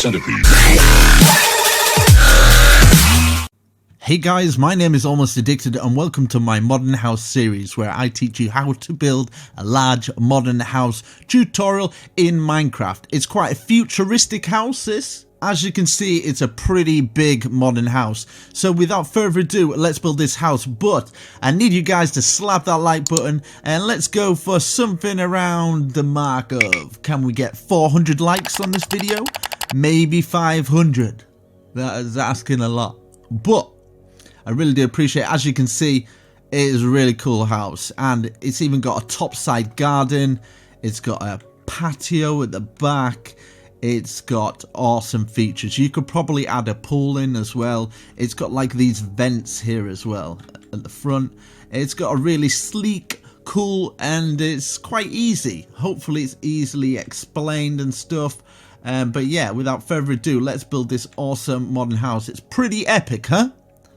centipede. Hey guys, my name is Almost Addicted and welcome to my modern house series where I teach you how to build a large modern house tutorial in Minecraft. It's quite a futuristic house, this. As you can see, it's a pretty big modern house. So without further ado, let's build this house. But I need you guys to slap that like button and let's go for something around the mark of, can we get 400 likes on this video? Maybe 500. That is asking a lot. But I really do appreciate it. As you can see, it is a really cool house. And it's even got a topside garden. It's got a patio at the back. It's got awesome features. You could probably add a pool in as well. It's got like these vents here as well at the front. It's got a really sleek, cool, and it's quite easy. Hopefully it's easily explained and stuff. But yeah, without further ado, let's build this awesome modern house. It's pretty epic, huh?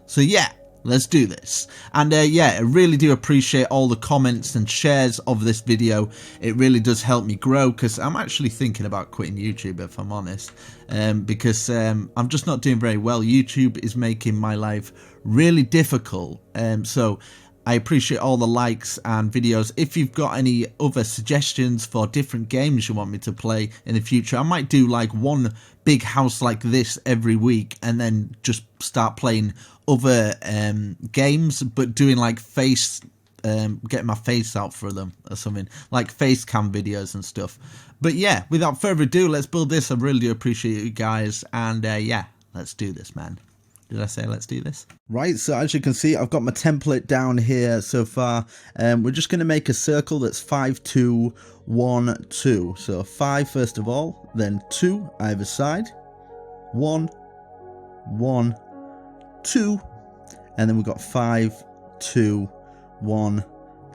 So yeah, let's do this. And yeah, I really do appreciate all the comments and shares of this video. It really does help me grow because I'm actually thinking about quitting YouTube, if I'm honest, because I'm just not doing very well. YouTube is making my life really difficult. So I appreciate all the likes and videos. If you've got any other suggestions for different games you want me to play in the future, I might do like one big house like this every week and then just start playing other games, but doing like getting my face out for them or something, like face cam videos and stuff. But yeah, without further ado, let's build this. I really do appreciate you guys, and yeah, let's do this, man. Did I say let's do this? Right, so as you can see, I've got my template down here so far. We're just going to make a circle that's 5, 2, 1, 2. So 5 first of all, then 2 either side. 1, 1, 2. And then we've got 5, 2, 1,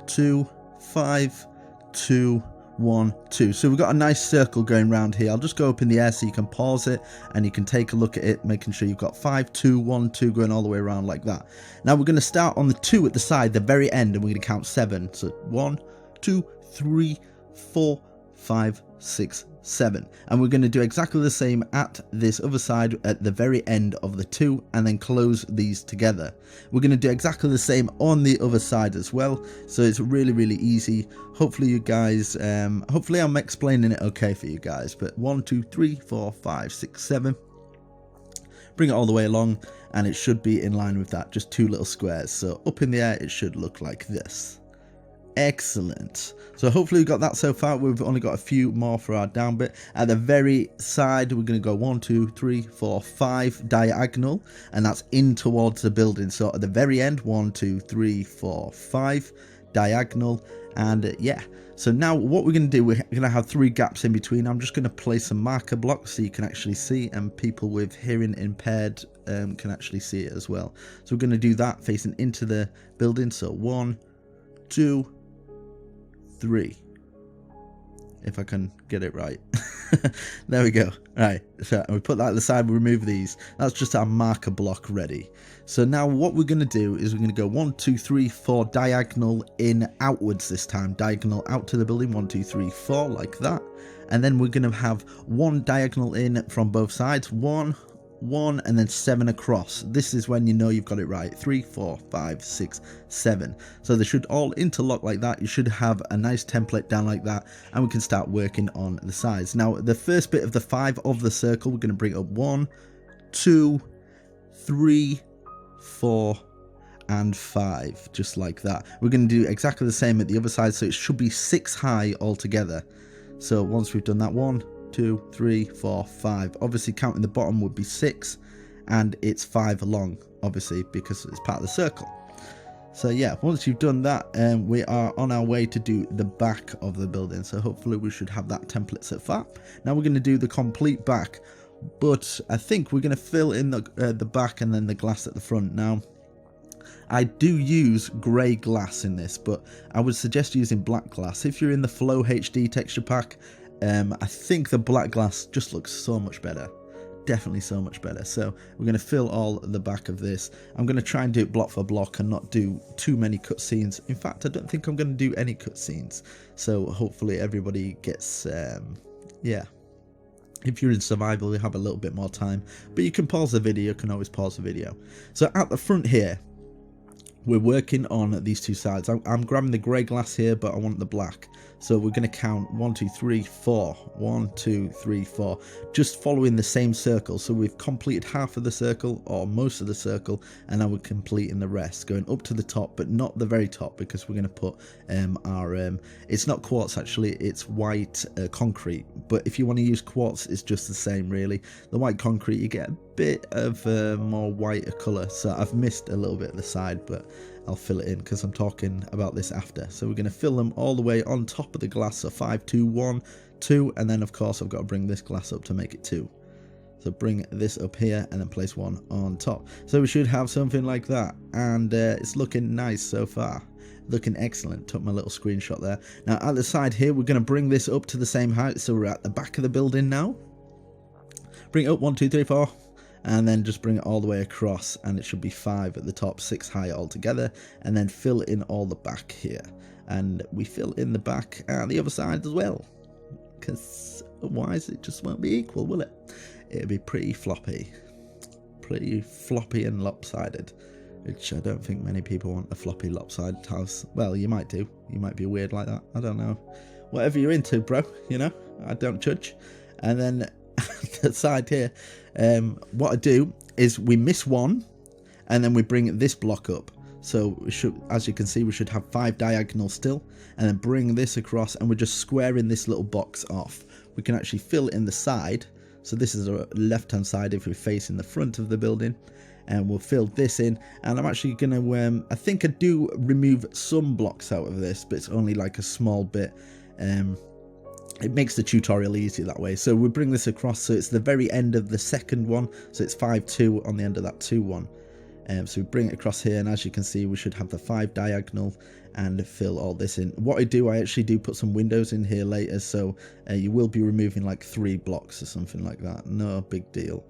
2, 5, 2, 1, 2. So we've got a nice circle going around here. I'll just go up in the air so you can pause it and you can take a look at it, making sure you've got 5, 2, 1, 2 going all the way around like that. Now we're going to start on the 2 at the side, the very end, and we're going to count 7. So 1, 2, 3, 4, 5, 6, 7. And we're going to do exactly the same at this other side at the very end of the 2 and then close these together. We're going to do exactly the same on the other side as well. So it's really, really easy. Hopefully you guys, hopefully I'm explaining it okay for you guys. But 1, 2, 3, 4, 5, 6, 7. Bring it all the way along and it should be in line with that. Just 2 little squares. So up in the air it should look like this. Excellent. So hopefully we've got that so far. We've only got a few more for our down bit. At the very side, we're going to go 1, 2, 3, 4, 5 diagonal, and that's in towards the building. So at the very end, 1, 2, 3, 4, 5 diagonal, and yeah. So now what we're going to do, we're going to have 3 gaps in between. I'm just going to place some marker blocks so you can actually see, and people with hearing impaired can actually see it as well. So we're going to do that facing into the building. So 1, 2, 3, if I can get it right. There we go. Right, so we put that at the side, we remove these. That's just our marker block ready. So now what we're going to do is we're going to go 1, 2, 3, 4 diagonal in outwards this time. Diagonal out to the building, 1, 2, 3, 4 like that. And then we're going to have 1 diagonal in from both sides. 1, 1, and then 7 across. This is when you know you've got it right. 3, 4, 5, 6, 7. So they should all interlock like that. You should have a nice template down like that, and we can start working on the sides. Now the first bit of the 5 of the circle, we're going to bring up 1, 2, 3, 4 and 5, just like that. We're going to do exactly the same at the other side, so it should be 6 high altogether. So once we've done that, 1, 2, 3, 4, 5. Obviously counting the bottom would be 6, and it's 5 long, obviously, because it's part of the circle. So yeah, once you've done that, we are on our way to do the back of the building. So hopefully we should have that template so far. Now we're going to do the complete back, but I think we're going to fill in the back and then the glass at the front. Now I do use grey glass in this, but I would suggest using black glass. If you're in the Flow HD texture pack, I think the black glass just looks so much better. Definitely so much better. So we're going to fill all the back of this. I'm going to try and do it block for block and not do too many cutscenes. In fact, I don't think I'm going to do any cutscenes. So hopefully everybody gets, yeah, If you're in survival, you have a little bit more time, but you can pause the video, you can always pause the video. So at the front here, we're working on these two sides. I'm grabbing the grey glass here, but I want the black. So we're going to count 1, 2, 3, 4. 1, 2, 3, 4. Just following the same circle. So we've completed half of the circle, or most of the circle, and now we're completing the rest. Going up to the top, but not the very top, because we're going to put it's not quartz actually, it's white concrete. But if you want to use quartz, it's just the same really. The white concrete, you get a bit of more whiter colour. So I've missed a little bit of the side, but I'll fill it in because I'm talking about this after. So we're going to fill them all the way on top of the glass. So 5, 2, 1, 2, and then of course I've got to bring this glass up to make it 2. So bring this up here and then place one on top. So we should have something like that, and it's looking nice so far. Looking excellent. Took my little screenshot there. Now at the side here, we're going to bring this up to the same height. So we're at the back of the building now. Bring it up 1, 2, 3, 4. And then just bring it all the way across, and it should be 5 at the top, 6 high altogether, and then fill in all the back here. And we fill in the back and the other side as well, because otherwise it just won't be equal, will it? It'll be pretty floppy and lopsided, which I don't think many people want a floppy lopsided house. Well, you might do, you might be weird like that, I don't know. Whatever you're into, bro, you know, I don't judge. And then the side here, what I do is we miss one and then we bring this block up. So we should, as you can see, we should have 5 diagonals still, and then bring this across, and we're just squaring this little box off. We can actually fill in the side. So this is a left hand side if we're facing the front of the building, and we'll fill this in. And I'm actually going to I think I do remove some blocks out of this, but it's only like a small bit. It makes the tutorial easy that way. So we bring this across, so it's the very end of the second one, so it's 5, 2 on the end of that 2, 1. So we bring it across here, and as you can see, we should have the 5 diagonal and fill all this in. What I actually do put some windows in here later, so you will be removing like 3 blocks or something like that. No big deal.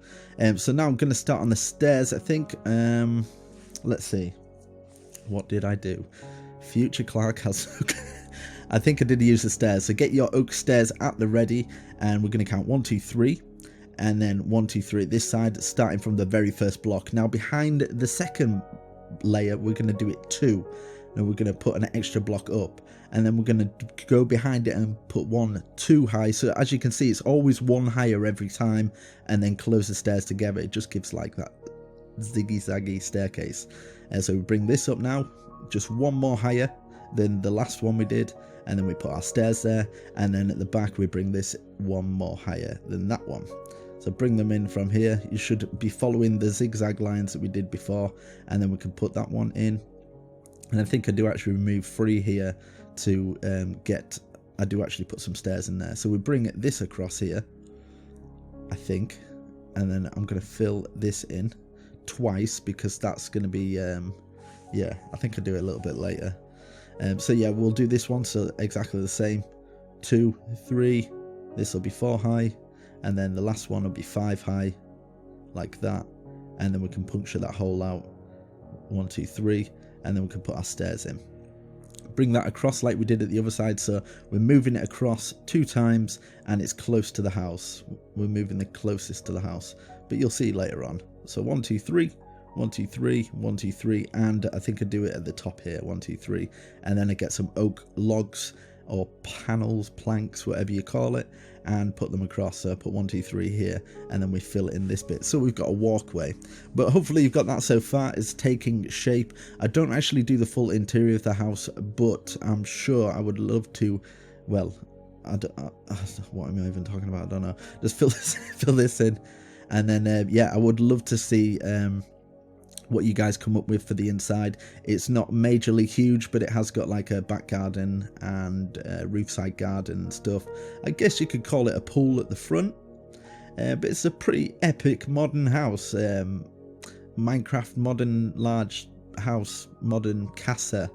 So now I'm going to start on the stairs, I think. Let's see. What did I do? Future Clark has... I think I did use the stairs. So get your oak stairs at the ready, and we're going to count 1, 2, 3. And then 1, 2, 3 this side, starting from the very first block. Now behind the second layer, we're going to do it 2. Now we're going to put an extra block up, and then we're going to go behind it and put 1, 2 high. So as you can see, it's always 1 higher every time, and then close the stairs together. It just gives like that ziggy zaggy staircase. And so we bring this up now, just 1 more higher than the last one we did, and then we put our stairs there, and then at the back we bring this 1 more higher than that one. So bring them in from here. You should be following the zigzag lines that we did before, and then we can put that one in. And I think I do actually remove 3 here to I do actually put some stairs in there. So we bring this across here, I think, and then I'm going to fill this in twice, because that's going to be, yeah, I think I'll do it a little bit later. So yeah, we'll do this one, so exactly the same. 2, 3, this will be 4 high. And then the last one will be 5 high, like that. And then we can puncture that hole out. 1, 2, 3. And then we can put our stairs in. Bring that across like we did at the other side. So we're moving it across 2 times, and it's close to the house. We're moving the closest to the house, but you'll see later on. So 1, 2, 3. 1, 2, 3, 1, 2, 3, and I think I do it at the top here, 1, 2, 3, and then I get some oak logs or panels, planks, whatever you call it, and put them across. So I put 1, 2, 3 here, and then we fill in this bit. So we've got a walkway, but hopefully you've got that so far. It's taking shape. I don't actually do the full interior of the house, but I'm sure I would love to. Well, what am I even talking about? I don't know. Just fill this in, and then yeah, I would love to see what you guys come up with for the inside. It's not majorly huge, but it has got like a back garden and roofside garden and stuff. I guess you could call it a pool at the front, but it's a pretty epic modern house. Minecraft modern large house, modern casa.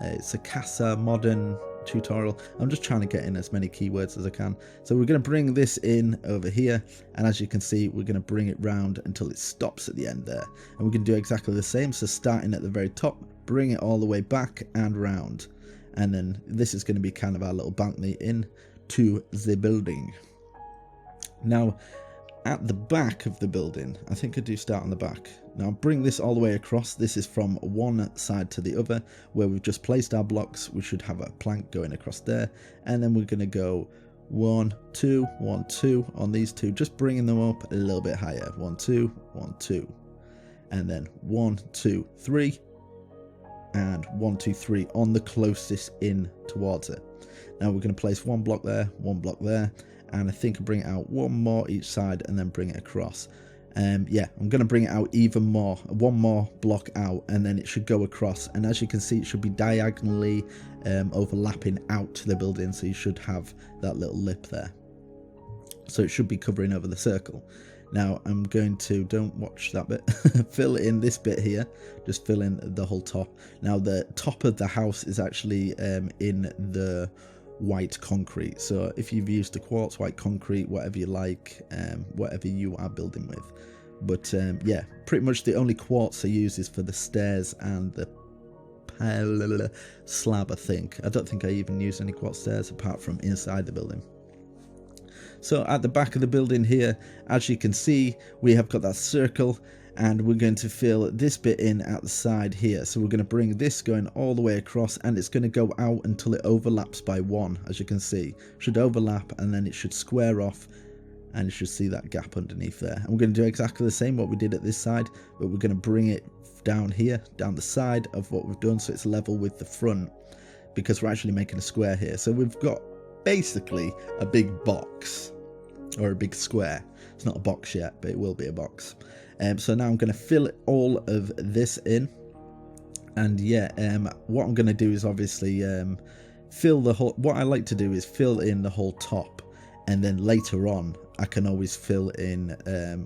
It's a casa modern tutorial. I'm just trying to get in as many keywords as I can. So we're going to bring this in over here, and as you can see, we're going to bring it round until it stops at the end there, and we're going to do exactly the same. So starting at the very top, bring it all the way back and round, and then this is going to be kind of our little balcony in to the building. Now, at the back of the building, I think I do start on the back. Now bring this all the way across. This is from one side to the other where we've just placed our blocks. We should have a plank going across there, and then we're going to go 1 2 1 2 on these two, just bringing them up a little bit higher. 1 2 1 2, and then 1 2 3, and 1 2 3 on the closest in towards it. Now we're going to place one block there, and I think I'll bring it out one more each side and then bring it across. Yeah, I'm going to bring it out even more, one more block out, and then it should go across. And as you can see, it should be diagonally overlapping out to the building, so you should have that little lip there. So it should be covering over the circle. Now I'm going to, don't watch that bit, fill in this bit here, just fill in the whole top. Now the top of the house is actually in the white concrete, so if you've used the quartz, white concrete, whatever you like, whatever you are building with. But yeah, pretty much the only quartz I use is for the stairs and the slab, I think. I don't think I even use any quartz stairs apart from inside the building. So at the back of the building here, as you can see, we have got that circle, and we're going to fill this bit in at the side here. So we're going to bring this going all the way across, and it's going to go out until it overlaps by 1, as you can see. Should overlap, and then it should square off, and you should see that gap underneath there. And we're going to do exactly the same what we did at this side, but we're going to bring it down here, down the side of what we've done, so it's level with the front, because we're actually making a square here. So we've got basically a big box, or a big square. It's not a box yet, but it will be a box. So now I'm going to fill all of this in, and yeah, what I'm going to do is obviously fill the whole, what I like to do is fill in the whole top, and then later on I can always fill in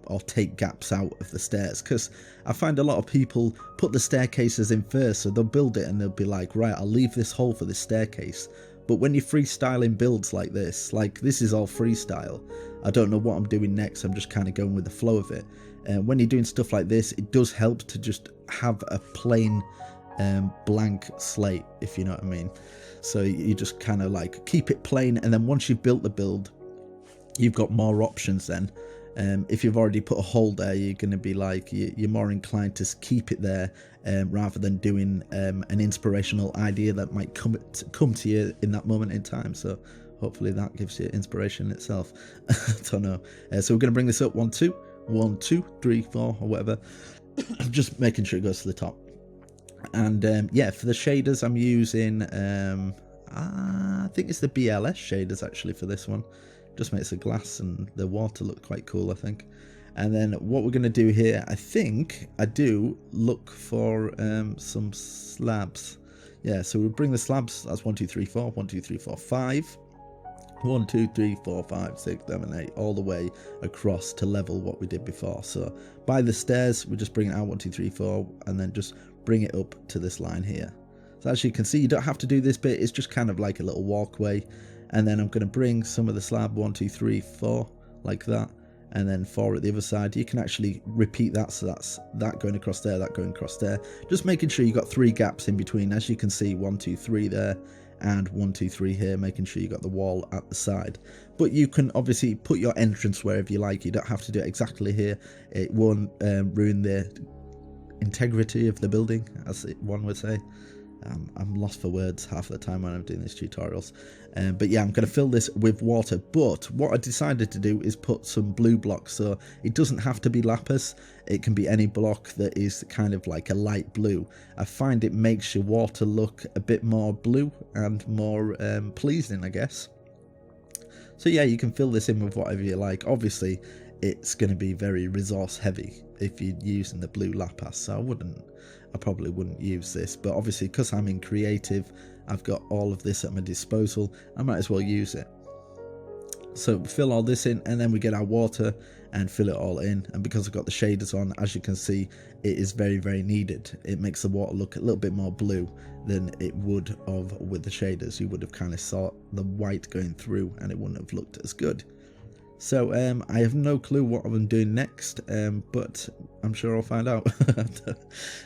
or take gaps out of the stairs, because I find a lot of people put the staircases in first, so they'll build it and they'll be like, right, I'll leave this hole for the staircase. But when you're freestyling builds like this is all freestyle. I don't know what I'm doing next, I'm just kind of going with the flow of it. When you're doing stuff like this, it does help to just have a plain blank slate, if you know what I mean. So you just kind of like keep it plain, and then once you've built the build, you've got more options then. If you've already put a hole there, you're going to be like, you're more inclined to keep it there rather than doing an inspirational idea that might come to you in that moment in time. So hopefully that gives you inspiration itself. I don't know. So we're going to bring this up 1 2 1 2 3 4 or whatever. Just making sure it goes to the top. And yeah, for the shaders I'm using I think it's the BLS shaders actually for this one. Just makes the glass and the water look quite cool, I think. And then what we're going to do here, I think I do look for some slabs. Yeah, so we'll bring the slabs. That's 1 2 3 4 1 2 3 4 5 1 2 3 4 5 6 7 8 all the way across to level what we did before. So by the stairs we just bring it out 1 2 3 4 and then just bring it up to this line here. So as you can see, you don't have to do this bit, it's just kind of like a little walkway. And then I'm going to bring some of the slab 1 2 3 4 like that, and then 4 at the other side. You can actually repeat that, so that's that going across there, that going across there, just making sure you got 3 gaps in between. As you can see, 1 2 3 there and 1 2 3 here, making sure you got the wall at the side. But you can obviously put your entrance wherever you like. You don't have to do it exactly here. It won't ruin the integrity of the building, as one would say. I'm lost for words half the time when I'm doing these tutorials. But yeah, I'm going to fill this with water. But what I decided to do is put some blue blocks. So it doesn't have to be lapis. It can be any block that is kind of like a light blue. I find it makes your water look a bit more blue and more pleasing, I guess. So yeah, you can fill this in with whatever you like. Obviously, it's going to be very resource heavy if you're using the blue lapis. So I probably wouldn't use this, but obviously because I'm in creative, I've got all of this at my disposal, I might as well use it. So fill all this in, and then we get our water and fill it all in. And because I've got the shaders on, as you can see, it is very, very needed. It makes the water look a little bit more blue than it would have with the shaders. You would have kind of saw the white going through and it wouldn't have looked as good. So I have no clue what I'm doing next, but I'm sure I'll find out.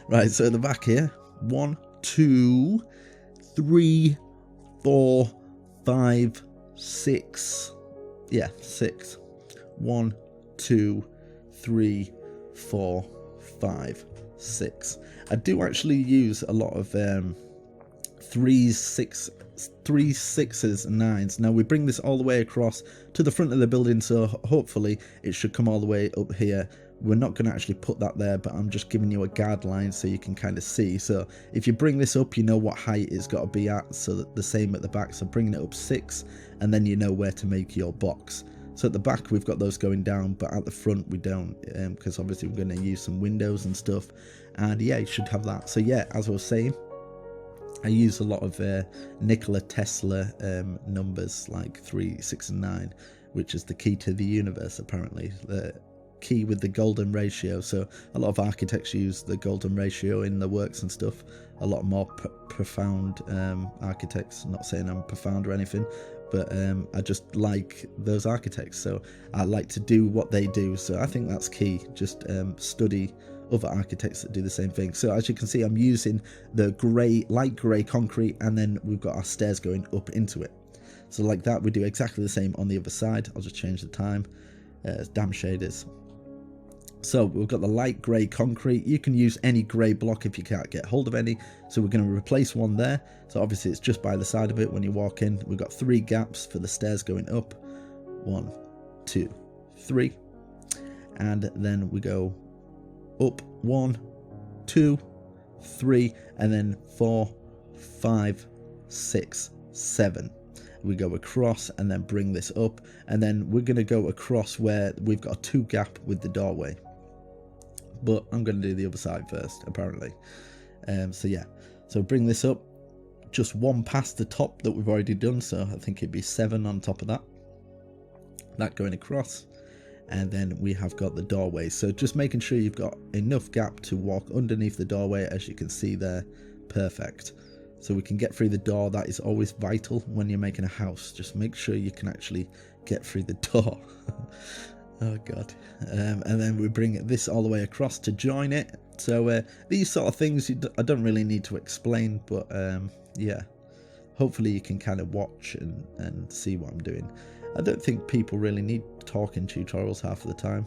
Right, so at the back here, 1 2 3 4 5 6. Yeah, 6. 1, 2, 3, 4, 5, 6. I do actually use a lot of 3s, 6s and 9s. Now we bring this all the way across to the front of the building, so hopefully it should come all the way up here. We're not going to actually put that there, but I'm just giving you a guideline so you can kind of see. So if you bring this up, you know what height it's got to be at, so that the same at the back. So bringing it up 6, and then you know where to make your box. So at the back we've got those going down, but at the front we don't, because obviously we're going to use some windows and stuff. And yeah, you should have that. So yeah, as I was saying, I use a lot of Nikola Tesla numbers like 3, 6 and 9, which is the key to the universe apparently. The key with the golden ratio. So a lot of architects use the golden ratio in their works and stuff. A lot more profound architects, not saying I'm profound or anything, but I just like those architects, so I like to do what they do. So I think that's key. Just study other architects that do the same thing. So as you can see, I'm using the light grey concrete, and then we've got our stairs going up into it. So like that, we do exactly the same on the other side. I'll just change the time. Damn shaders. So we've got the light grey concrete. You can use any grey block if you can't get hold of any. So we're going to replace one there. So obviously it's just by the side of it when you walk in. We've got 3 gaps for the stairs going up. 1, 2, 3. And then we go up 1, 2, 3, and then 4, 5, 6, 7. We go across and then bring this up, and then we're going to go across where we've got a 2 gap with the doorway. But I'm going to do the other side first, apparently. So yeah, so bring this up, just 1 past the top that we've already done, so I think it'd be 7 on top of that. That going across, and then we have got the doorway. So just making sure you've got enough gap to walk underneath the doorway, as you can see there. Perfect. So we can get through the door. That is always vital when you're making a house. Just make sure you can actually get through the door. Oh god. And then we bring this all the way across to join it. So these sort of things I don't really need to explain, but yeah, hopefully you can kind of watch and see what I'm doing. I don't think people really need talking tutorials half of the time.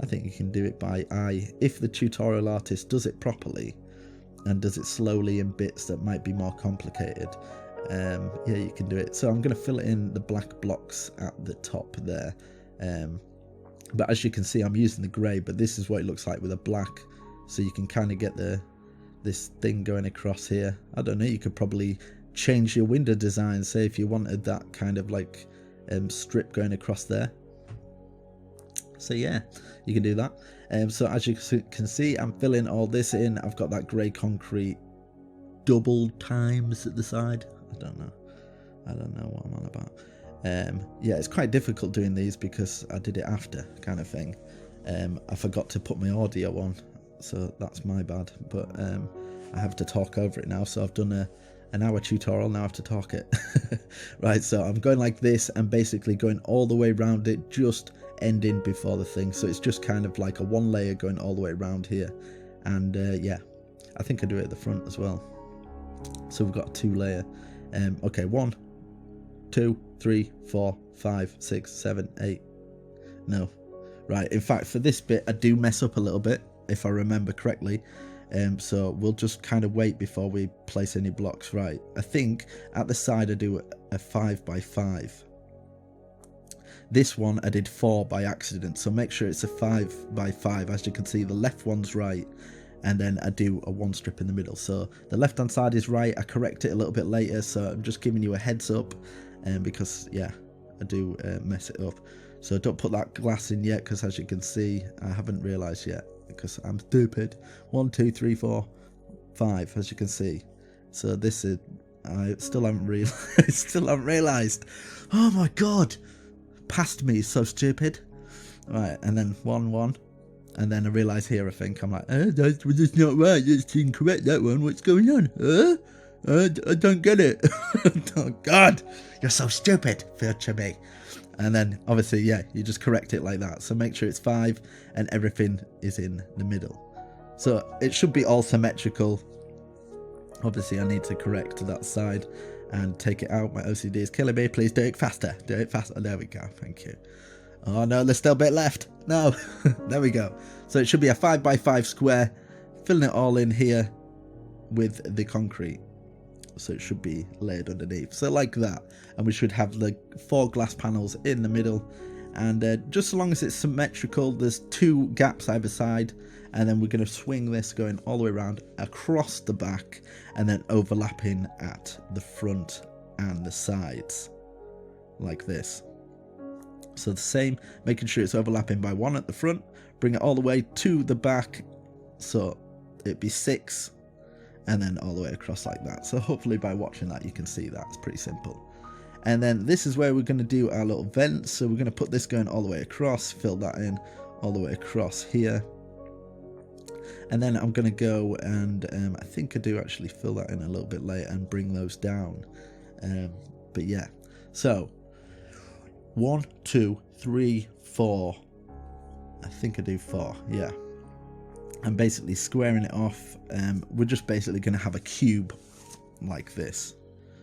I think you can do it by eye. If the tutorial artist does it properly and does it slowly in bits that might be more complicated, yeah, you can do it. So I'm going to fill it in the black blocks at the top there. But as you can see, I'm using the grey, but this is what it looks like with a black. So you can kind of get this thing going across here. I don't know, you could probably change your window design, say if you wanted that kind of like strip going across there. So yeah, you can do that. So as you can see, I'm filling all this in. I've got that grey concrete double times at the side. I don't know what I'm on about. Yeah, it's quite difficult doing these because I did it after kind of thing. I forgot to put my audio on, so that's my bad, but I have to talk over it now. So I've done an hour tutorial, now I have to talk it. Right, so I'm going like this and basically going all the way around it, just ending before the thing. So it's just kind of like a 1 layer going all the way around here. And yeah, I think I do it at the front as well. So we've got a 2 layer. Okay, 1, 2, 3, 4, 5, 6, 7, 8. No. Right, in fact, for this bit, I do mess up a little bit, if I remember correctly. So we'll just kind of wait before we place any blocks. Right, I think at the side I do a 5 by 5. This one I did 4 by accident, so make sure it's a 5 by 5. As you can see, the left one's right, and then I do a 1 strip in the middle. So the left hand side is right. I correct it a little bit later, so I'm just giving you a heads up, because yeah, I do mess it up. So don't put that glass in yet, because as you can see, I haven't realised yet, because I'm stupid. 1, 2, 3, 4, 5, as you can see. So this is, I still haven't realised. Oh my god, past me, so stupid. Right, and then 1, 1. And then I realise here, I think, I'm like, that's not right, it's incorrect, that one, what's going on? I don't get it. Oh god, you're so stupid, future me. And then obviously, yeah, you just correct it like that. So make sure it's 5 and everything is in the middle. So it should be all symmetrical. Obviously I need to correct that side and take it out. My OCD is killing me. Please do it faster. Do it faster. There we go. Thank you. Oh no, there's still a bit left. No, there we go. So it should be a 5x5 square, filling it all in here with the concrete. So it should be laid underneath. So like that. And we should have the 4 glass panels in the middle. And just so long as it's symmetrical, there's 2 gaps either side. And then we're going to swing this going all the way around across the back and then overlapping at the front and the sides like this. So the same, making sure it's overlapping by 1 at the front, bring it all the way to the back, so it'd be 6, and then all the way across like that. So hopefully by watching that you can see that it's pretty simple. And then this is where we're going to do our little vents. So we're going to put this going all the way across, fill that in all the way across here. And then I'm going to go and I think I do actually fill that in a little bit later and bring those down. But yeah, so 1, 2, 3, 4. I think I do 4, yeah. I'm basically squaring it off. We're just basically going to have a cube like this.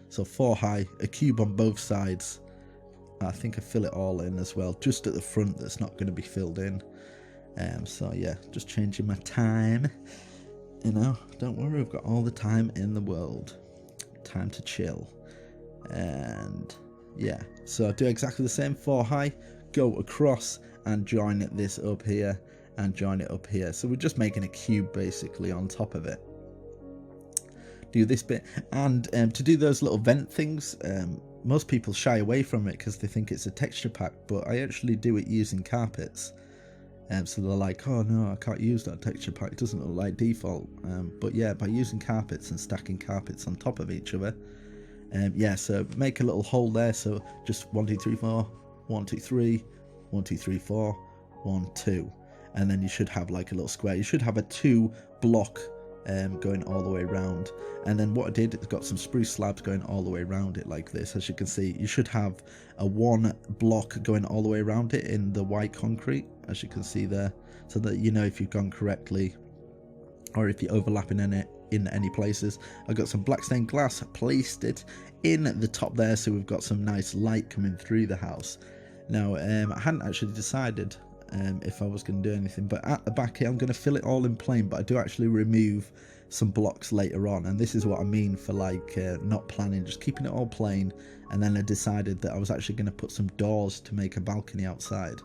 So 4 high, a cube on both sides. I think I fill it all in as well, just at the front that's not going to be filled in. So yeah, just changing my time. You know, don't worry, I've got all the time in the world. Time to chill. And yeah, so I do exactly the same, 4 high, go across and join this up here and join it up here. So we're just making a cube basically on top of it. Do this bit, and to do those little vent things, most people shy away from it because they think it's a texture pack, but I actually do it using carpets. So they're like, oh no, I can't use that texture pack, it doesn't look like default. But yeah, by using carpets and stacking carpets on top of each other, yeah, so make a little hole there. So just 1, 2, 3, 4, 1, 2, 3, 1, 2, 3, 4, 1, 2, and then you should have like a little square. You should have a 2 block going all the way around. And then what I did is got some spruce slabs going all the way around it like this. As you can see, you should have a 1 block going all the way around it in the white concrete, as you can see there, so that you know if you've gone correctly or if you're overlapping in any places. I got some black stained glass, placed it in the top there, so we've got some nice light coming through the house. Now I hadn't actually decided if I was going to do anything, but at the back here I'm going to fill it all in plain, but I do actually remove some blocks later on, and this is what I mean for like not planning, just keeping it all plain. And then I decided that I was actually going to put some doors to make a balcony outside.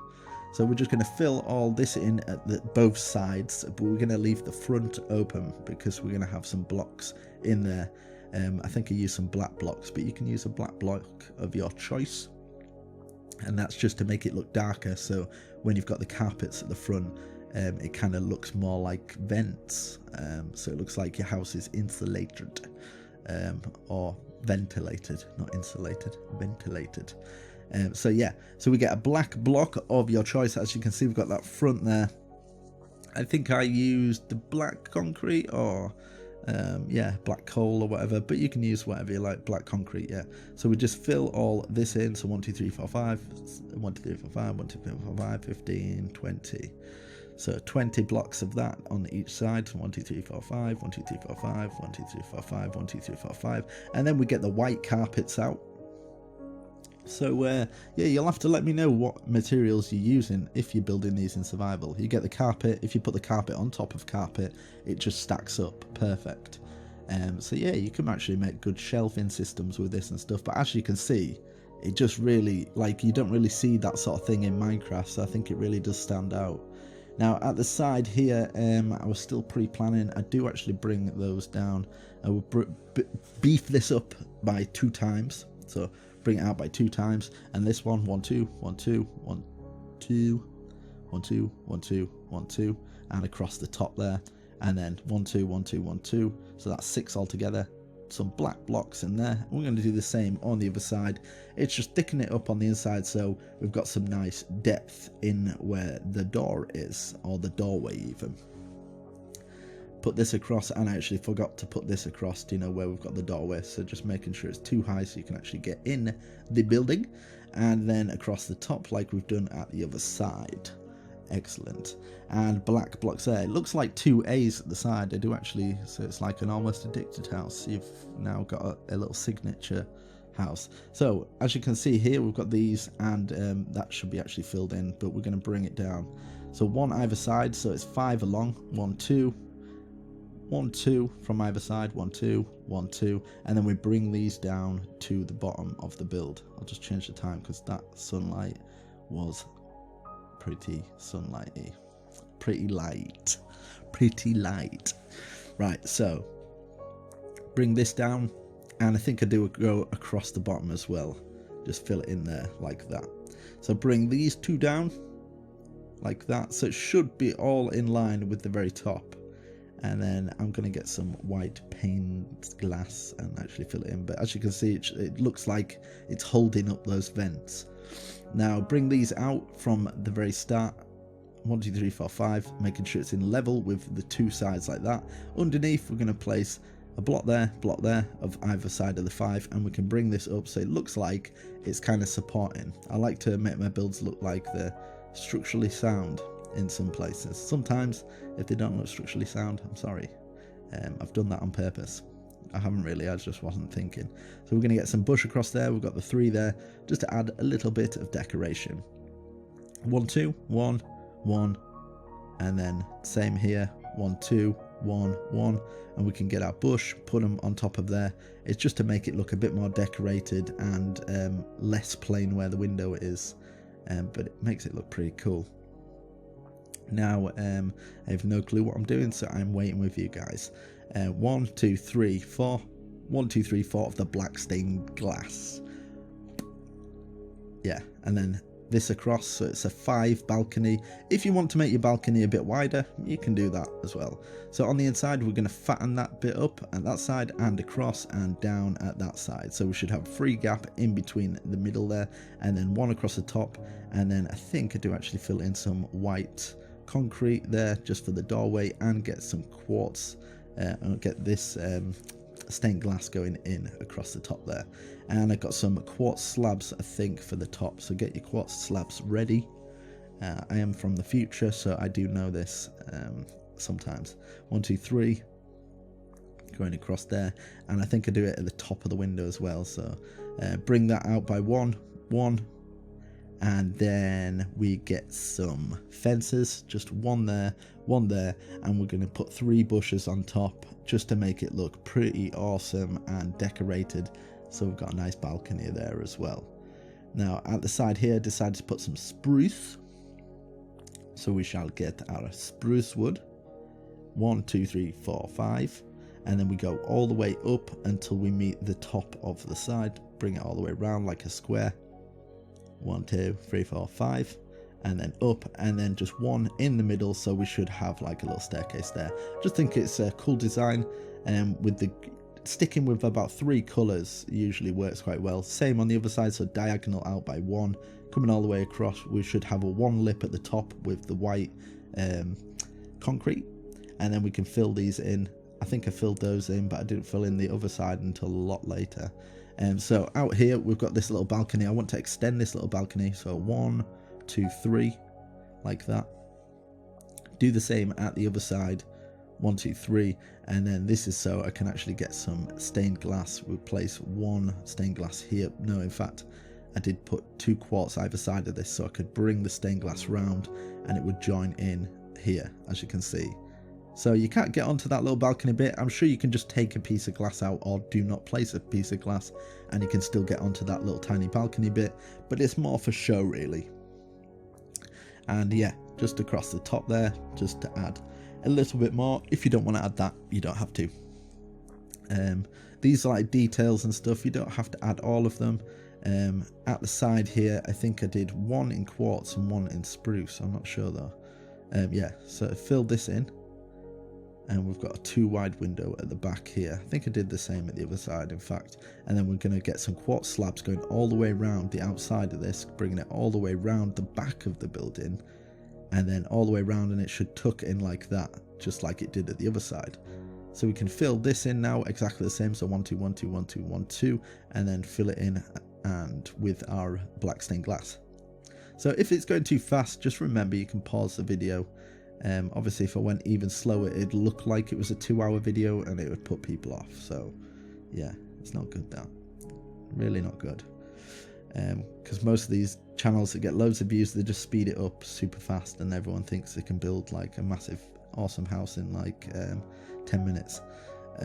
So we're just going to fill all this in at both sides, but we're going to leave the front open because we're going to have some blocks in there. I think I used some black blocks, but you can use a black block of your choice, and that's just to make it look darker. So when you've got the carpets at the front, it kind of looks more like vents. So it looks like your house is insulated, or ventilated, not insulated, ventilated. So yeah, so we get a black block of your choice. As you can see, we've got that front there. I think I used the black concrete, or yeah, black coal or whatever, but you can use whatever you like, black concrete, yeah. So we just fill all this in. So 1, 2, 3, 4, 5, 1, 2, 3, 4, 5, 1, 2, 3, 4, 5, 15, 20. So 20 blocks of that on each side. 1, 2, 3, 4, 5, 1, 2, 3, 4, 5, 1, 2, 3, 4, 5, 1, 2, 3, 4, 5. And then we get the white carpets out. So yeah, you'll have to let me know what materials you're using if you're building these in survival. You get the carpet. If you put the carpet on top of carpet, it just stacks up perfect. So yeah, you can actually make good shelving systems with this and stuff. But as you can see, it just really, like, you don't really see that sort of thing in Minecraft. So I think it really does stand out. Now at the side here, I was still pre-planning. I do actually bring those down. I will beef this up by 2 times. So bring it out by 2 times, and this one 1, 2, 1, 2, 1, 2, 1, 2, 1, 2, 1, 2, and across the top there, and then 1, 2, 1, 2, 1, 2. So that's 6 altogether. Some black blocks in there. We're going to do the same on the other side. It's just thicken it up on the inside, so we've got some nice depth in where the door is, or the doorway even. Put this across, and I actually forgot to put this across, you know, where we've got the doorway. So just making sure it's too high so you can actually get in the building, and then across the top like we've done at the other side. Excellent. And black blocks there. It looks like 2 A's at the side. I do actually, so it's like an almost addicted house. You've now got a little signature house. So as you can see here, we've got these, and that should be actually filled in, but we're going to bring it down. So one either side, so it's 5 along, 1 2 1 2 from either side, 1 2 1 2, and then we bring these down to the bottom of the build. I'll just change the time because that sunlight was pretty sunlighty, pretty light. Right, so bring this down, and I think I do go across the bottom as well, just fill it in there like that. So bring these two down like that, so it should be all in line with the very top. And then I'm going to get some white paint glass and actually fill it in, but as you can see, it looks like it's holding up those vents. Now bring these out from the very start, 1 2 3 4 5, making sure it's in level with the two sides like that. Underneath we're going to place a block there of either side of the 5, and we can bring this up so it looks like it's kind of supporting. I like to make my builds look like they're structurally sound in some places. Sometimes if they don't look structurally sound, I'm sorry, I've done that on purpose. I haven't really, I just wasn't thinking. So we're going to get some bush across there. We've got the 3 there just to add a little bit of decoration. 1 2 1 1, and then same here, 1 2 1 1, and we can get our bush, put them on top of there. It's just to make it look a bit more decorated and less plain where the window is, but it makes it look pretty cool. Now I have no clue what I'm doing, so I'm waiting with you guys. 1 2 3 4, 1 2 3 4 of the black stained glass, yeah, and then this across, so it's a 5 balcony. If you want to make your balcony a bit wider, you can do that as well. So on the inside we're going to fatten that bit up at that side and across and down at that side, so we should have a free gap in between the middle there, and then 1 across the top, and then I think I do actually fill in some white concrete there just for the doorway, and get some quartz and get this stained glass going in across the top there. And I got some quartz slabs I think for the top, so get your quartz slabs ready. I am from the future, so I do know this sometimes. 1 2 3 going across there, and I think I do it at the top of the window as well, so bring that out by 1 1, and then we get some fences, just 1 there, 1 there, and we're going to put 3 bushes on top just to make it look pretty awesome and decorated. So we've got a nice balcony there as well. Now at the side here, I decided to put some spruce, so we shall get our spruce wood. 1 2 3 4 5, and then we go all the way up until we meet the top of the side. Bring it all the way around like a square. 1 2 3 4 5, and then up, and then just 1 in the middle, so we should have like a little staircase there. Just think it's a cool design, and with the sticking with about 3 colors usually works quite well. Same on the other side, so diagonal out by 1, coming all the way across. We should have a 1 lip at the top with the white concrete, and then we can fill these in. I think I filled those in, but I didn't fill in the other side until a lot later. So out here we've got this little balcony. I want to extend this little balcony, so 1 2 3 like that. Do the same at the other side, 1 2 3, and then this is so I can actually get some stained glass. We'll place 1 stained glass here. No, in fact I did put 2 quartz either side of this, so I could bring the stained glass round and it would join in here, as you can see. So you can't get onto that little balcony bit. I'm sure you can just take a piece of glass out, or do not place a piece of glass, and you can still get onto that little tiny balcony bit, but it's more for show really. And yeah, just across the top there, just to add a little bit more. If you don't want to add that, you don't have to. These are like details and stuff, you don't have to add all of them. At the side here, I think I did 1 in quartz and 1 in spruce, I'm not sure though. Yeah, so I filled this in, and we've got a 2 wide window at the back here. I think I did the same at the other side, in fact. And then we're going to get some quartz slabs going all the way around the outside of this, bringing it all the way around the back of the building, and then all the way around, and it should tuck in like that, just like it did at the other side. So we can fill this in now exactly the same, so 1 2 1 2 1 2 1 2, and then fill it in and with our black stained glass. So if it's going too fast, just remember you can pause the video. Obviously if I went even slower, it'd look like it was a 2-hour video and it would put people off, so yeah, it's not good that. Really not good. Because most of these channels that get loads of views, they just speed it up super fast and everyone thinks they can build like a massive awesome house in like 10 minutes.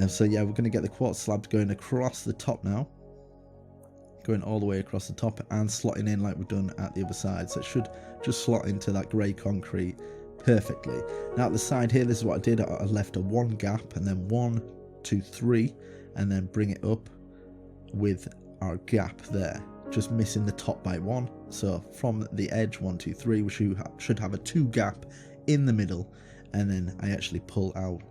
So yeah, we're going to get the quartz slabs going across the top now, going all the way across the top and slotting in like we've done at the other side. So it should just slot into that grey concrete perfectly. Now at the side here, this is what I did. I left a 1 gap and then 1, 2, 3 and then bring it up with our gap there, just missing the top by 1. So from the edge 1, 2, 3, we should have a 2 gap in the middle, and then I actually pull out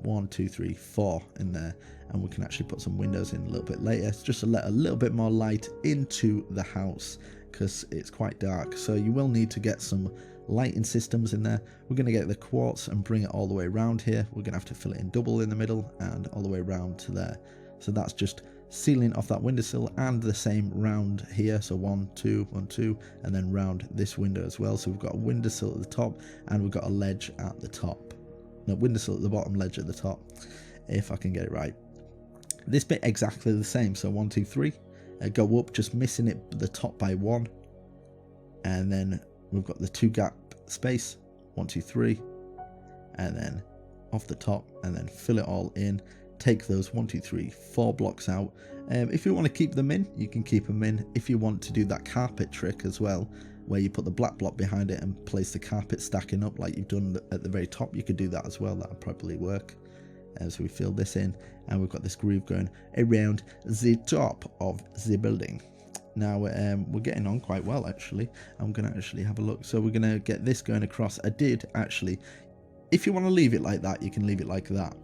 1, 2, 3, 4 in there, and we can actually put some windows in a little bit later just to let a little bit more light into the house because it's quite dark. So you will need to get some lighting systems in there. We're going to get the quartz and bring it all the way around here. We're going to have to fill it in double in the middle and all the way around to there. So that's just sealing off that windowsill and the same round here. So 1, 2, 1, 2, and then round this window as well. So we've got a windowsill at the top and we've got a ledge at the top. No, windowsill at the bottom, ledge at the top, if I can get it right. This bit exactly the same. So 1, 2, 3, go up, just missing it the top by 1, and then we've got the 2 gap space, 1, 2, 3, and then off the top, and then fill it all in. Take those 1, 2, 3, 4 blocks out. If you want to keep them in, you can keep them in. If you want to do that carpet trick as well, where you put the black block behind it and place the carpet stacking up like you've done at the very top, you could do that as well. That would probably work. So we fill this in and we've got this groove going around the top of the building. Now we're getting on quite well actually. I'm going to actually have a look. So we're going to get this going across. I did actually, if you want to leave it like that, you can leave it like that.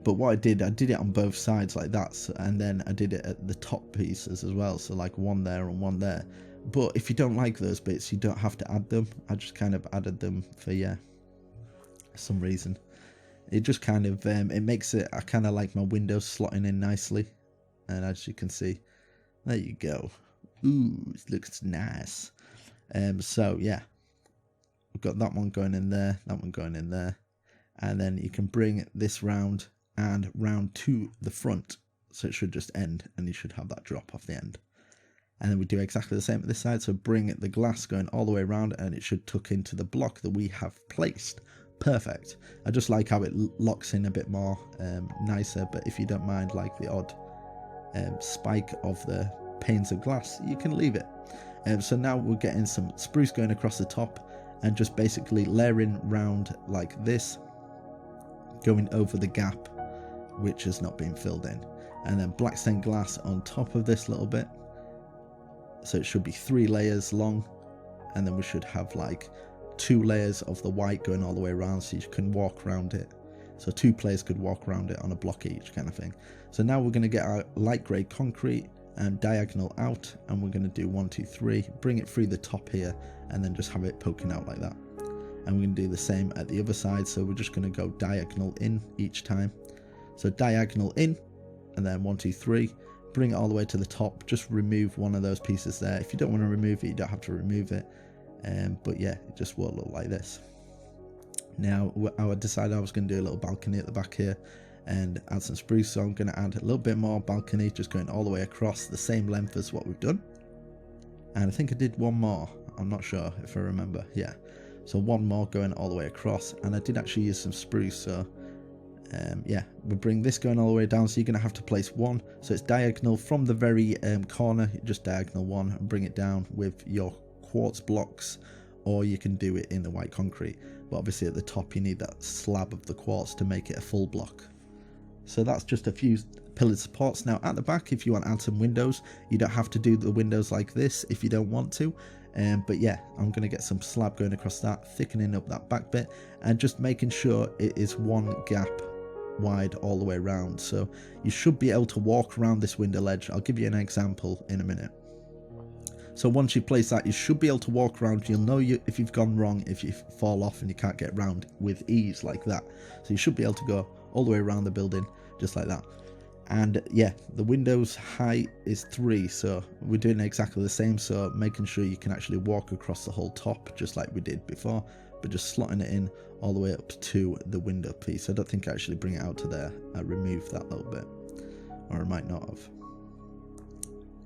But what I did it on both sides like that, and then I did it at the top pieces as well, so like 1 there and 1 there. But if you don't like those bits, you don't have to add them. I just kind of added them for some reason. It just kind of it makes it, I kind of like my windows slotting in nicely, and as you can see, there you go. Ooh, it looks nice. So yeah, we've got that one going in there, that one going in there, and then you can bring this round and round to the front, so it should just end and you should have that drop off the end. And then we do exactly the same at this side, so bring the glass going all the way around and it should tuck into the block that we have placed. Perfect. I just like how it locks in a bit more nicer, but if you don't mind like the odd spike of the panes of glass, you can leave it. So now we're getting some spruce going across the top and just basically layering round like this, going over the gap which has not been filled in, and then black stained glass on top of this little bit, so it should be 3 layers long, and then we should have like 2 layers of the white going all the way around so you can walk around it, so 2 players could walk around it on a block each kind of thing. So now we're going to get our light grey concrete and diagonal out, and we're going to do 1, 2, 3, bring it through the top here and then just have it poking out like that. And we're going to do the same at the other side, so we're just going to go diagonal in each time. So diagonal in, and then 1, 2, 3, bring it all the way to the top. Just remove one of those pieces there. If you don't want to remove it, you don't have to remove it. But yeah, it just will look like this. Now I decided I was going to do a little balcony at the back here and add some spruce, so I'm going to add a little bit more balcony, just going all the way across the same length as what we've done. And I think I did one more, I'm not sure if I remember. Yeah, so one more going all the way across, and I did actually use some spruce, so yeah, we'll bring this going all the way down, so you're going to have to place 1, so it's diagonal from the very corner, just diagonal 1, and bring it down with your quartz blocks, or you can do it in the white concrete, but obviously at the top you need that slab of the quartz to make it a full block. So that's just a few pillared supports. Now at the back, if you want to add some windows, you don't have to do the windows like this if you don't want to, but yeah, I'm going to get some slab going across that, thickening up that back bit and just making sure it is 1 gap wide all the way around, so you should be able to walk around this window ledge. I'll give you an example in a minute. So once you place that, you should be able to walk around. You'll know if you've gone wrong, if you fall off and you can't get around with ease like that. So you should be able to go all the way around the building just like that. And yeah, the window's height is 3, so we're doing exactly the same, so making sure you can actually walk across the whole top just like we did before, but just slotting it in all the way up to the window piece. I don't think I actually bring it out to there. I removed that little bit, or I might not have.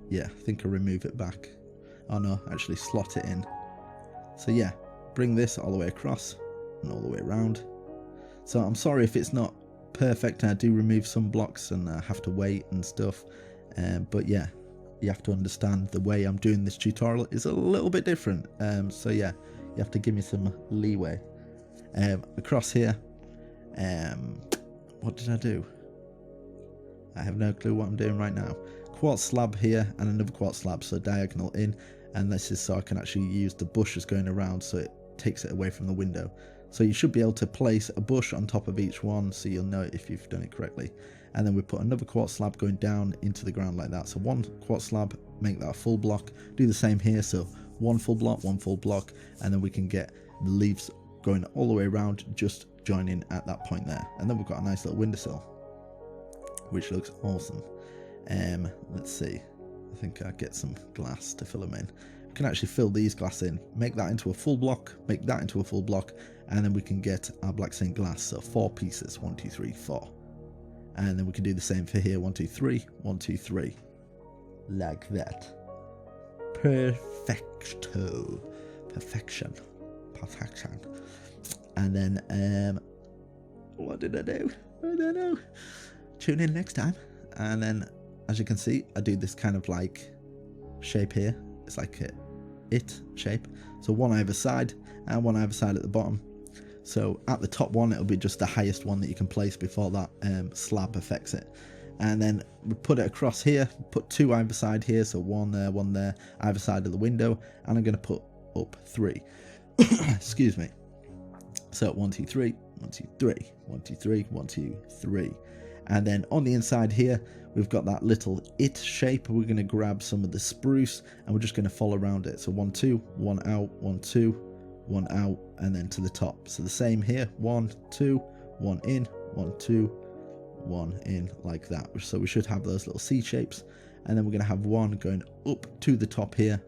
yeah, I think I'll remove it back. Oh no, actually slot it in. So yeah, bring this all the way across and all the way around. So I'm sorry if it's not perfect. I do remove some blocks and I have to wait and stuff. But yeah, you have to understand the way I'm doing this tutorial is a little bit different. So yeah, you have to give me some leeway. Across here, what did I do? I have no clue what I'm doing right now. Quartz slab here and another quartz slab, so diagonal in, and this is so I can actually use the bushes going around, so it takes it away from the window. So you should be able to place a bush on top of each one, so you'll know if you've done it correctly. And then we put another quartz slab going down into the ground like that. So one quartz slab, make that a full block. Do the same here, so one full block, and then we can get the leaves going all the way around, just joining at that point there. And then we've got a nice little windowsill, which looks awesome. Let's see, I think I'll get some glass to fill them in. We can actually fill these glass in, make that into a full block, make that into a full block, and then we can get our black stained glass. So 4 pieces, 1 2 3 4, and then we can do the same for here, 1 2 3 1 2 3, like that. Perfection. And then what did I do? I don't know. Tune in next time. And then, as you can see, I do this kind of like shape here. It's like a it shape. So one either side and one either side at the bottom. So at the top one, it'll be just the highest one that you can place before that slab affects it. And then we put it across here, put 2 either side here. So one there, either side of the window. And I'm going to put up 3. Excuse me. So 1 2 3 1 2 3 1 2 3 1 2 3. And then on the inside here, we've got that little it shape. We're going to grab some of the spruce and we're just going to follow around it. So 1 2 1 out, 1 2 1 out, and then to the top. So the same here, 1 2 1 in, 1 2 1 in, like that. So we should have those little C shapes. And then we're going to have one going up to the top here,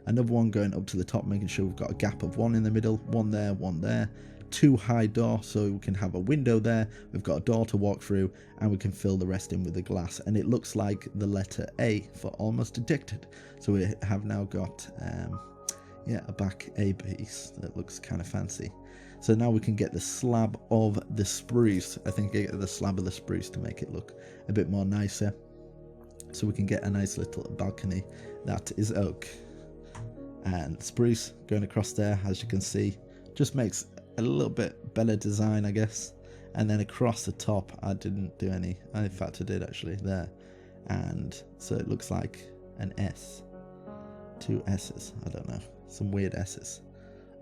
another one going up to the top, making sure we've got a gap of 1 in the middle, 1 there, 2 high door, so we can have a window there, we've got a door to walk through, and we can fill the rest in with the glass. And it looks like the letter A for almost addicted. So we have now got a back A piece that looks kind of fancy. So now we can get the slab of the spruce. I think I get the slab of the spruce to make it look a bit more nicer. So we can get a nice little balcony that is oak. And spruce going across there, as you can see, just makes a little bit better design, I guess. And then across the top, I didn't do any. In fact, I did actually there. And so it looks like an S. 2 S's. I don't know. Some weird S's.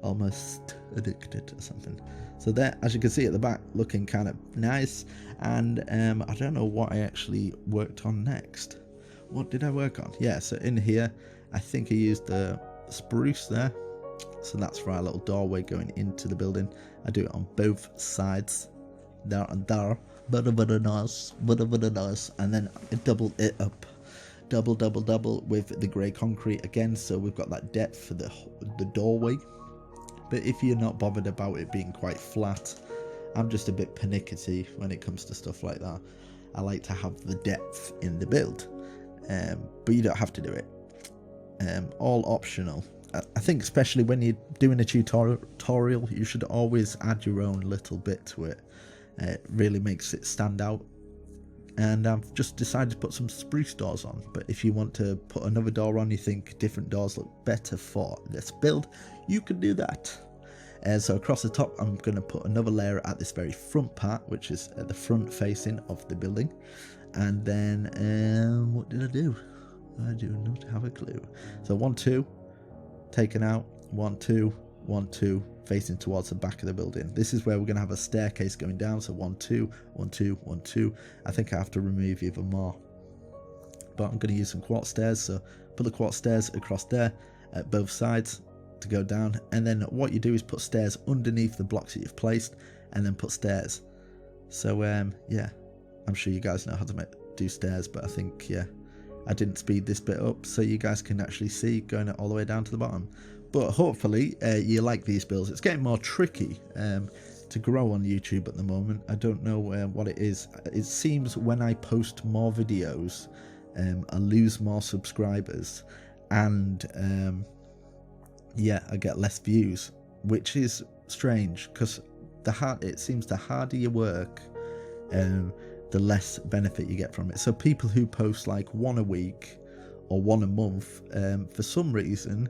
Almost addicted or something. So there, as you can see at the back, looking kind of nice. And I don't know what I actually worked on next. What did I work on? Yeah, so in here, I think I used the spruce there. So that's for our little doorway going into the building. I do it on both sides. There and there. Very nice. And then I double it up. Double with the grey concrete again. So we've got that depth for the doorway. But if you're not bothered about it being quite flat, I'm just a bit pernickety when it comes to stuff like that. I like to have the depth in the build. But you don't have to do it. All optional. I think especially when you're doing a tutorial, you should always add your own little bit to it. It really makes it stand out. And I've just decided to put some spruce doors on. But if you want to put another door on, you think different doors look better for this build, you can do that. So across the top, I'm going to put another layer at this very front part, which is at the front facing of the building. And then, what did I do? I do not have a clue. So 1 2. Taken out, 1 2 1 2, facing towards the back of the building. This is where we're going to have a staircase going down. So 1 2 1 2 1 2. I think I have to remove even more, but I'm going to use some quartz stairs. So put the quartz stairs across there at both sides to go down, and then what you do is put stairs underneath the blocks that you've placed, and then put stairs. So yeah, I'm sure you guys know how to do stairs, but I think I didn't speed this bit up so you guys can actually see going all the way down to the bottom. But hopefully you like these builds. It's getting more tricky to grow on YouTube at the moment. I don't know what it is. It seems when I post more videos I lose more subscribers, and yeah, I get less views, which is strange, because it seems the harder you work, the less benefit you get from it. So people who post like one a week or one a month, for some reason,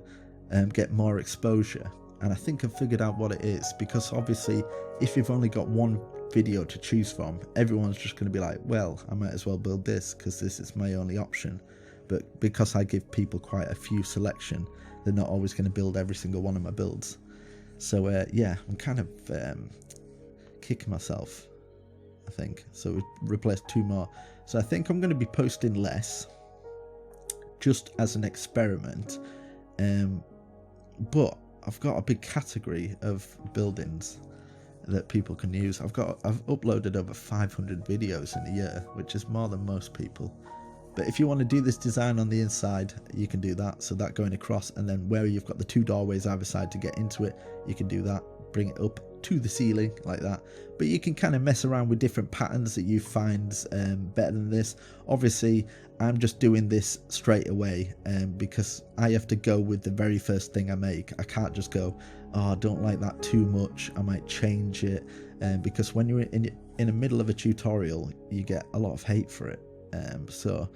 get more exposure. And I think I've figured out what it is, because obviously if you've only got one video to choose from, everyone's just going to be like, well, I might as well build this because this is my only option. But because I give people quite a few selection, they're not always going to build every single one of my builds. So yeah, I'm kind of kicking myself, I think. So we replaced 2 more. So I think I'm going to be posting less, just as an experiment. But I've got a big category of buildings that people can use. I've uploaded over 500 videos in a year, which is more than most people. But if you want to do this design on the inside, you can do that. So that going across, and then where you've got the 2 doorways either side to get into it, you can do that, bring it up to the ceiling like that. But you can kind of mess around with different patterns that you find better than this. Obviously, I'm just doing this straight away because I have to go with the very first thing I make. I can't just go, oh, I don't like that too much, I might change it, because when you're in the middle of a tutorial, you get a lot of hate for it. So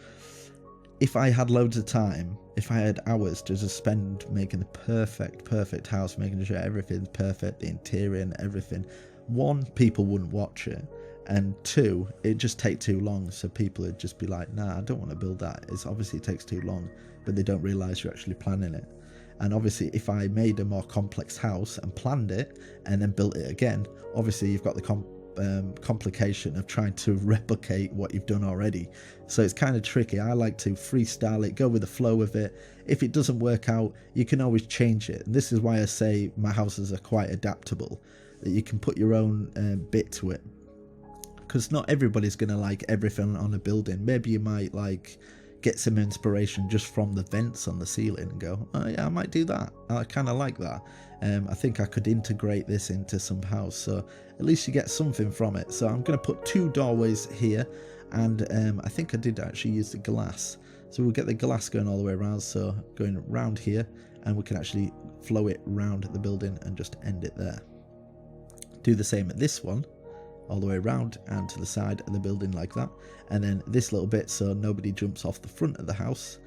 if I had loads of time, if I had hours to just spend making the perfect house, making sure everything's perfect, the interior and everything, 1, people wouldn't watch it, and 2, it'd just take too long. So people would just be like, nah, I don't want to build that. It's obviously it takes too long, but they don't realize you're actually planning it. And obviously if I made a more complex house and planned it and then built it again, obviously you've got the complication of trying to replicate what you've done already. So it's kind of tricky. I like to freestyle it, go with the flow of it. If it doesn't work out, you can always change it. And this is why I say my houses are quite adaptable, that you can put your own bit to it, because not everybody's going to like everything on a building. Maybe you might like get some inspiration just from the vents on the ceiling and go, oh yeah, I might do that, I kind of like that. I think I could integrate this into some house, so at least you get something from it. So I'm going to put 2 doorways here, and I think I did actually use the glass, so we'll get the glass going all the way around, so going around here, and we can actually flow it around the building and just end it there. Do the same at this one, all the way around and to the side of the building like that, and then this little bit so nobody jumps off the front of the house,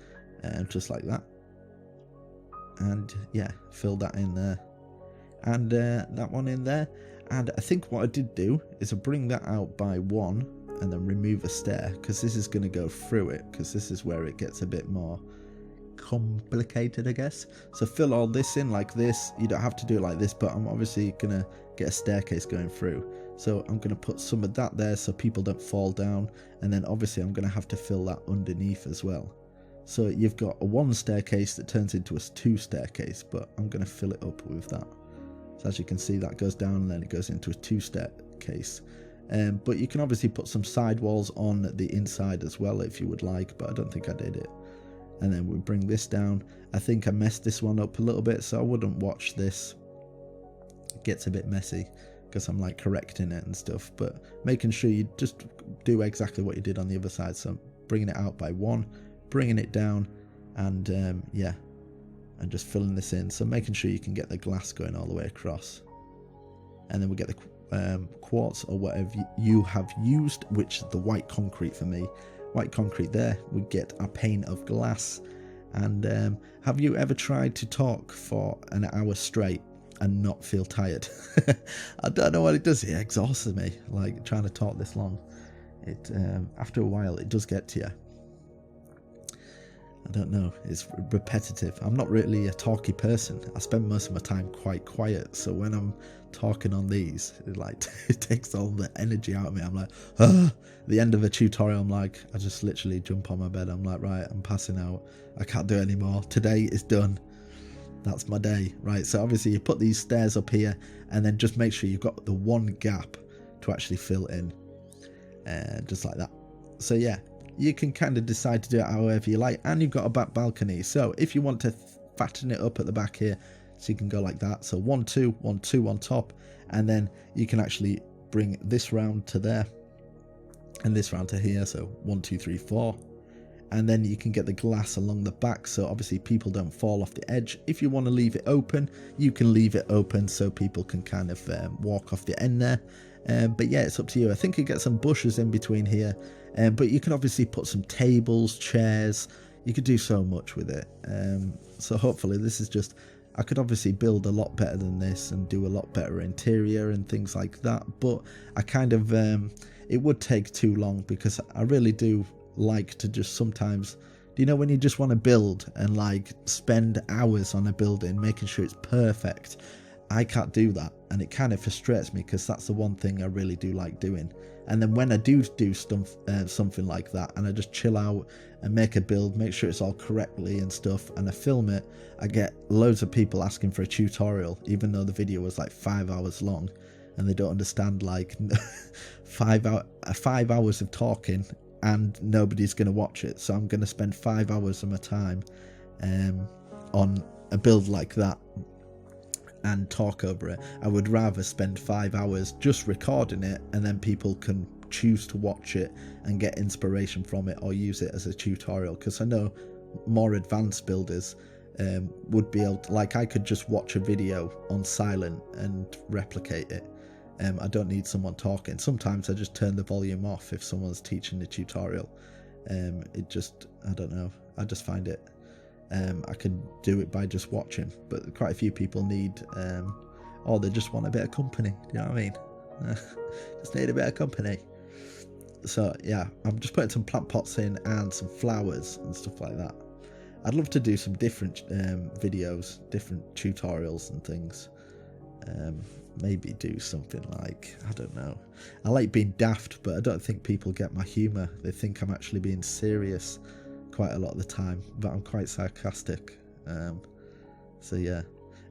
just like that. And yeah, fill that in there, and that one in there. And I think what I did do is I bring that out by 1 and then remove a stair, because this is going to go through it, because this is where it gets a bit more complicated, I guess. So fill all this in like this. You don't have to do it like this, but I'm obviously going to get a staircase going through. So I'm going to put some of that there so people don't fall down, and then obviously I'm going to have to fill that underneath as well. So you've got a 1 staircase that turns into a 2 staircase, but I'm going to fill it up with that. So as you can see, that goes down and then it goes into a 2 staircase. But you can obviously put some side walls on the inside as well if you would like, but I don't think I did it. And then we bring this down. I think I messed this one up a little bit, so I wouldn't watch this. It gets a bit messy because I'm like correcting it and stuff, but making sure you just do exactly what you did on the other side. So bringing it out by 1, bringing it down, and yeah, and just filling this in. So making sure you can get the glass going all the way across, and then we get the quartz or whatever you have used, which is the white concrete for me. White concrete there, we get a pane of glass. And have you ever tried to talk for an hour straight and not feel tired? I don't know what it does. It exhausts me, like trying to talk this long. It after a while it does get to you. I don't know, it's repetitive. I'm not really a talky person. I spend most of my time quite quiet, so when I'm talking on these, it takes all the energy out of me. I'm like, ah. At the end of a tutorial, I'm like, I just literally jump on my bed. I'm like, right, I'm passing out. I can't do it anymore. Today is done. That's my day, right? So obviously you put these stairs up here, and then just make sure you've got the 1 gap to actually fill in, just like that. So yeah, you can kind of decide to do it however you like, and you've got a back balcony. So if you want to fatten it up at the back here, so you can go like that. So 1 2 1 2 on top, and then you can actually bring this round to there and this round to here. So 1 2 3 4, and then you can get the glass along the back, so obviously people don't fall off the edge. If you want to leave it open, you can leave it open so people can kind of walk off the end there. But yeah, it's up to you. I think you get some bushes in between here, but you can obviously put some tables, chairs. You could do so much with it. So hopefully this is just, I could obviously build a lot better than this and do a lot better interior and things like that, but I kind of it would take too long, because I really do like to just sometimes, do you know when you just want to build and like spend hours on a building making sure it's perfect? I can't do that, and it kind of frustrates me, because that's the one thing I really do like doing. And then when I do stuff, something like that, and I just chill out and make a build, make sure it's all correctly and stuff, and I film it, I get loads of people asking for a tutorial, even though the video was like 5 hours long, and they don't understand like 5 hours of talking and nobody's going to watch it. So I'm going to spend 5 hours of my time on a build like that and talk over it. I would rather spend 5 hours just recording it, and then people can choose to watch it and get inspiration from it or use it as a tutorial, because I know more advanced builders would be able to, like, I could just watch a video on silent and replicate it. I don't need someone talking. Sometimes I just turn the volume off if someone's teaching the tutorial. It just, I don't know, I just find it, I can do it by just watching, but quite a few people need, or they just want a bit of company, do you know what I mean? Just need a bit of company. So yeah, I'm just putting some plant pots in and some flowers and stuff like that. I'd love to do some different videos, different tutorials and things. Maybe do something like, I don't know, I like being daft, but I don't think people get my humour. They think I'm actually being serious quite a lot of the time, but I'm quite sarcastic. So yeah,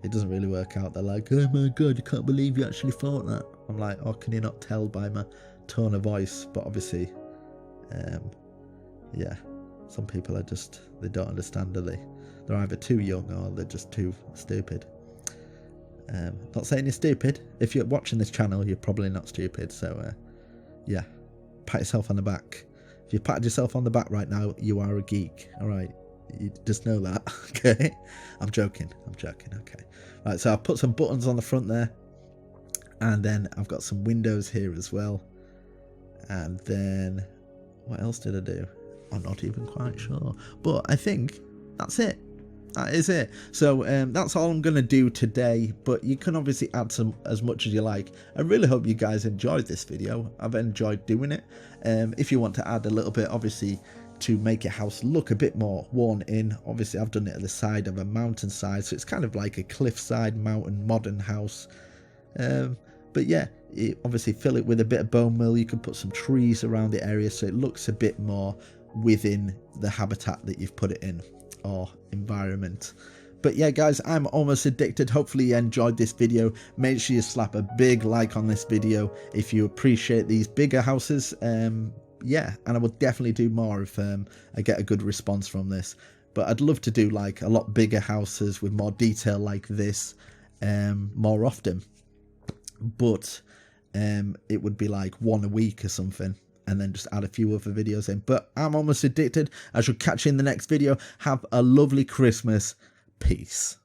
it doesn't really work out. They're like, oh my god, I can't believe you actually thought that. I'm like, oh, can you not tell by my tone of voice? But obviously, yeah, some people are just, they don't understand, do they? They're either too young or they're just too stupid. Not saying you're stupid. If you're watching this channel, you're probably not stupid. So yeah, pat yourself on the back. If you patted yourself on the back right now, you are a geek. All right, you just know that. Okay, I'm joking. Okay, right. So I've put some buttons on the front there, and then I've got some windows here as well. And then what else did I do? I'm not even quite sure, but I think that's it. That is it. So that's all I'm going to do today, but you can obviously add some as much as you like. I really hope you guys enjoyed this video. I've enjoyed doing it. If you want to add a little bit, obviously, to make your house look a bit more worn in, obviously I've done it at the side of a mountainside, so it's kind of like a cliffside mountain modern house. But yeah, obviously fill it with a bit of bone meal. You can put some trees around the area so it looks a bit more within the habitat that you've put it in, or environment. But yeah guys, I'm almost addicted. Hopefully you enjoyed this video. Make sure you slap a big like on this video if you appreciate these bigger houses. Yeah, and I will definitely do more if I get a good response from this. But I'd love to do like a lot bigger houses with more detail like this more often. But it would be like one a week or something, and then just add a few other videos in. But I'm almost addicted. I shall catch you in the next video. Have a lovely Christmas. Peace.